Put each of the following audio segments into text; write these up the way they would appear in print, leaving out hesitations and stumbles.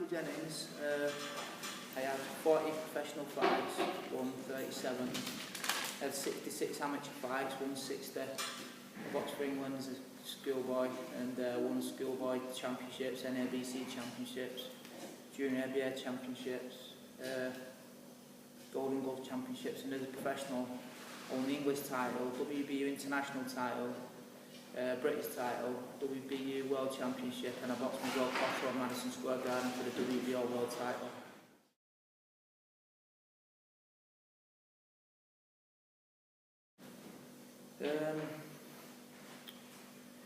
Michael Jennings. I had 40 professional fights, won 37. I had 66 amateur fights, won 60. I boxed for England as a schoolboy and won schoolboy championships, NABC championships, junior ABA championships, Golden Glove championships, and as a professional, won the English title, WBU international title, British title, WBU World Championship, and I boxed Miguel Cotto at Madison Square Garden for the WBO World title.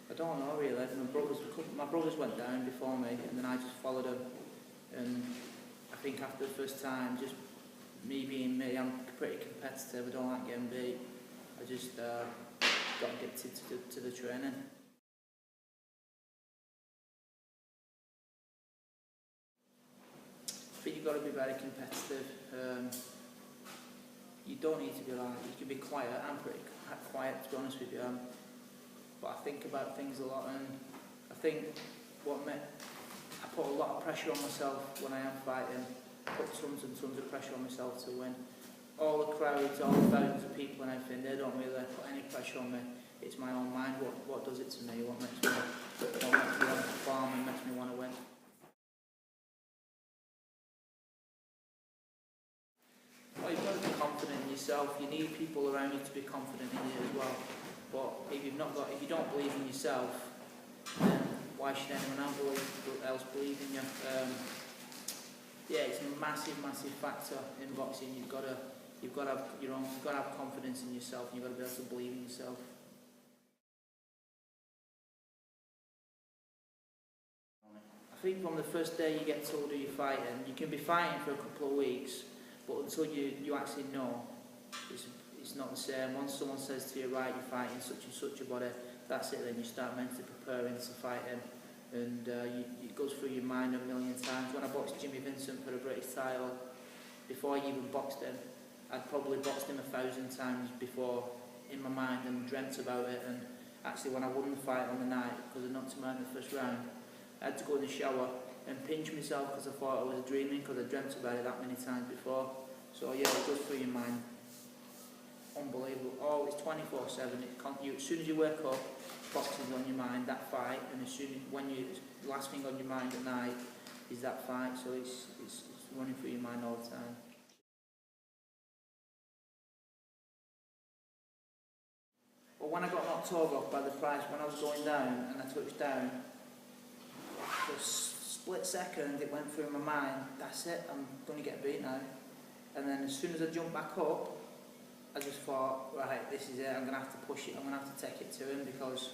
I don't know really. My brothers went down before me, and then I just followed them. And I think after the first time, just me being me, I'm pretty competitive. I don't like getting beat. I just got addicted to the training. I think you've got to be very competitive. You don't need to be like, you can be quiet. I'm pretty quiet, to be honest with you. But I think about things a lot, and I think I put a lot of pressure on myself when I am fighting. I put tons and tons of pressure on myself to win. All the crowds, all the thousands of people and everything, they don't really put any pressure on me. It's my own mind, what does it to me, what makes me want to perform and makes me want to win. Well, you've got to be confident in yourself. You need people around you to be confident in you as well. But if you don't believe in yourself, then why should anyone else believe in you? Yeah, it's a massive factor in boxing. You've got to have confidence in yourself, and you've got to be able to believe in yourself. I think from the first day you get told who you're fighting, you can be fighting for a couple of weeks, but until you actually know, it's not the same. Once someone says to you, right, you're fighting such and such a body, that's it, then you start mentally preparing to fight him. And it goes through your mind a million times. When I boxed Jimmy Vincent for a British title, before I even boxed him, I'd probably boxed him 1,000 times before in my mind and dreamt about it. And actually when I won the fight on the night, because I knocked him out in the first round, I had to go in the shower and pinch myself because I thought I was dreaming, because I dreamt about it that many times before. So yeah, it goes through your mind. Unbelievable. Oh, it's 24/7. As soon as you wake up, boxing's on your mind, that fight, and the last thing on your mind at night is that fight. So it's running through your mind all the time. But when I got knocked over by the price, when I was going down and I touched down, for a split second it went through my mind, that's it, I'm going to get beat now. And then as soon as I jumped back up, I just thought, right, this is it, I'm going to have to push it, I'm going to have to take it to him, because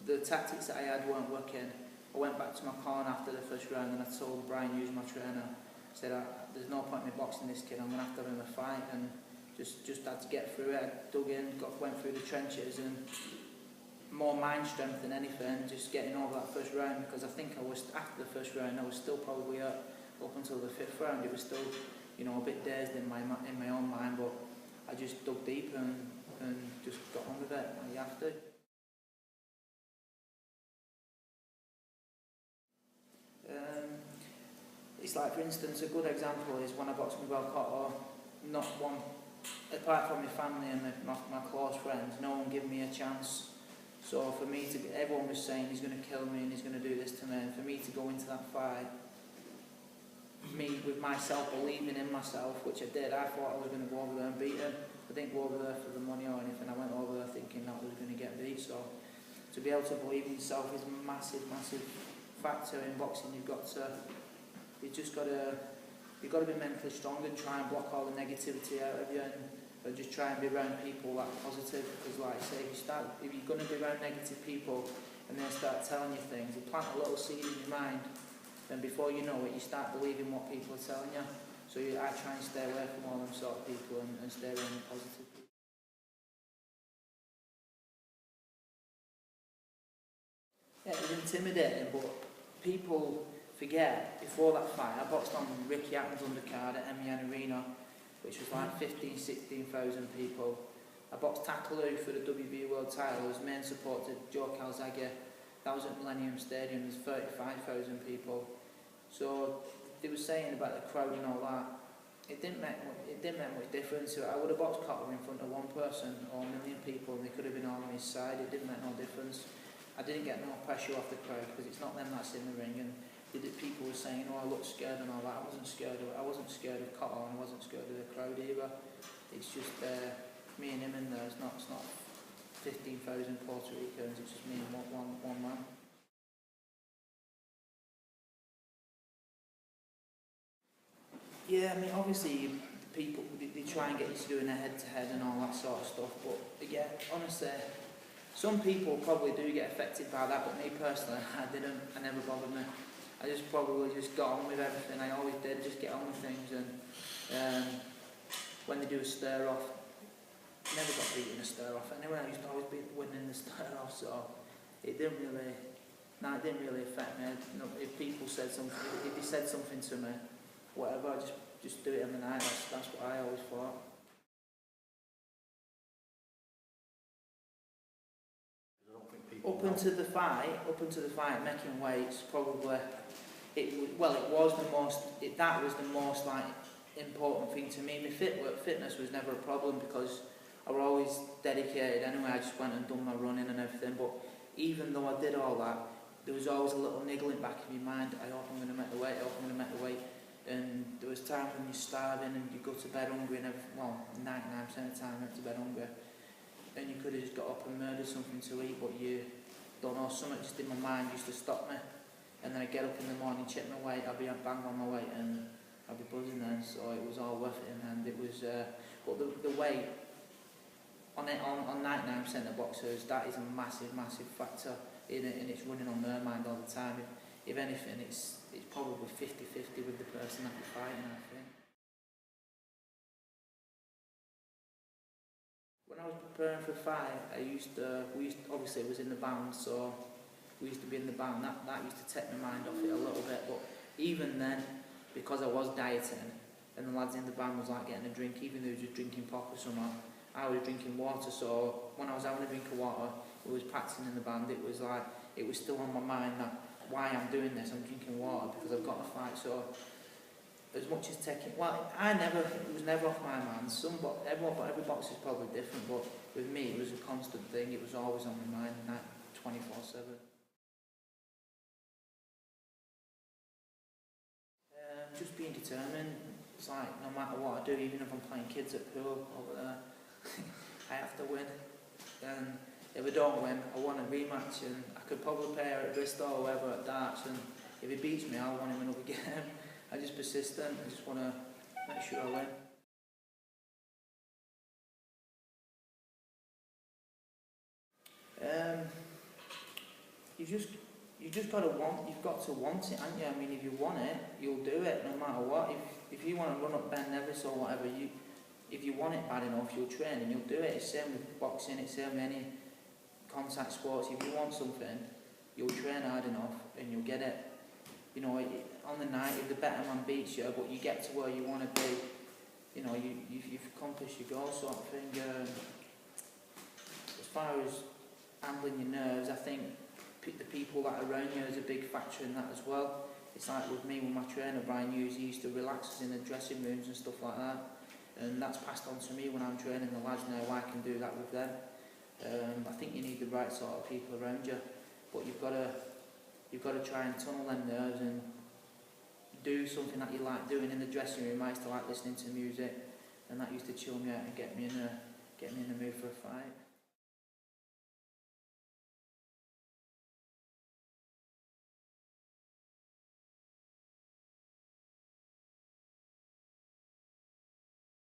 the tactics that I had weren't working. I went back to my corner after the first round and I told Brian Hughes, my trainer, I said, there's no point in me boxing this kid, I'm going to have him a fight, and just had to get through it. I dug in, went through the trenches, and more mind strength than anything, just getting over that first round, because I think after the first round, I was still probably up until the 5th round, it was still, a bit dazed in my own mind, but I just dug deep and just got on with it. You have to. It's like, for instance, a good example is when I boxed Miguel Cotto, not one, apart from my family and my close friends, no one gave me a chance. So for me everyone was saying he's going to kill me and he's going to do this to me, and for me to go into that fight, me with myself believing in myself, which I did, I thought I was going to go over there and beat him. I didn't go over there for the money or anything, I went over there thinking that I was going to get beat. So to be able to believe in yourself is a massive factor in boxing. You've got to be mentally strong and try and block all the negativity out of you, and just try and be around people that are positive, because like I say, if you're going to be around negative people and they start telling you things, you plant a little seed in your mind, then before you know it, you start believing what people are telling you. So I try and stay away from all them sort of people and stay around the positive people. Yeah, it was intimidating, but people forget, before that fight, I boxed on Ricky Hatton's undercard at MEN Arena, which was like 16,000 people. I boxed Takaloo for the WBU World title, his main supporter, Joe Calzaghe. That was at Millennium Stadium, there's 35,000 people. So they were saying about the crowd and all that, it didn't make much difference. I would have boxed Cotter in front of one person or a million people and they could have been all on his side. It didn't make no difference. I didn't get no pressure off the crowd because it's not them that's in the ring, and people were saying, oh, I look scared and all that. I wasn't scared of Cotter, and I wasn't scared of the crowd either. It's just me and him in there. It's not 15,000 Puerto Ricans, it's just me and one man. Yeah, I mean, obviously, people, they try and get you to doing a head-to-head and all that sort of stuff, but yeah, honestly, some people probably do get affected by that, but me personally, I never bothered me. I just probably just got on with everything. I always did, just get on with things, and when they do a stir-off, never got beaten in a stir-off anyway. I used to always be winning the stir-off, so it didn't really affect me. You know, if people said something, if they said something to me, whatever, I just do it in the night. That's what I always thought. Up until the fight, making weights probably that was the most like important thing to me. My fitness was never a problem because I was always dedicated anyway. I just went and done my running and everything. But even though I did all that, there was always a little niggling back in my mind. I hope I'm going to make the weight. I hope I'm going to make the weight. And there was times when you're starving and you go to bed hungry and everything. Well, 99% of the time I went to bed hungry. And you could have just got up and murdered something to eat, but you don't know, something just in my mind used to stop me. And then I'd get up in the morning, check my weight, I'd be bang on my weight and I'd be buzzing then, so it was all worth it in the end. It was, but the weight, on 99% of boxers, that is a massive factor in it, and it's running on their mind all the time. If anything, it's probably 50-50 with the person that you're fighting, I think. When I was preparing for a fight, obviously it was in the band, so we used to be in the band. That used to take my mind off it a little bit, but even then, because I was dieting, and the lads in the band was like getting a drink, even though they were just drinking pop or something, I was drinking water, so when I was having a drink of water, we was practicing in the band, it was still on my mind that why I'm doing this, I'm drinking water because I've got to fight, so as much as taking, it was never off my mind. Every box is probably different, but with me it was a constant thing. It was always on my mind, 24/7. Just being determined. It's like no matter what I do, even if I'm playing kids at pool over there, I have to win. And if I don't win, I want a rematch, and I could probably play her at Bristol or wherever at darts, and if he beats me, I'll want him another game. I'm just persistent. I just want to make sure I win. You've got to want it, haven't you? I mean, if you want it, you'll do it no matter what. If you want to run up Ben Nevis or whatever, if you want it bad enough, you'll train and you'll do it. It's the same with boxing, it's the same with any contact sports. If you want something, you'll train hard enough and you'll get it. You know, on the night, if the better man beats you, but you get to where you want to be, you know, you've accomplished your goal, sort of thing. As far as handling your nerves, I think the people that are around you is a big factor in that as well. It's like with me, with my trainer, Brian Hughes, he used to relax us in the dressing rooms and stuff like that. And that's passed on to me when I'm training the lads now. I can do that with them. I think you need the right sort of people around you, but you've got to try and tunnel them nerves and do something that you like doing in the dressing room. I used to like listening to music, and that used to chill me out and get me in the mood for a fight.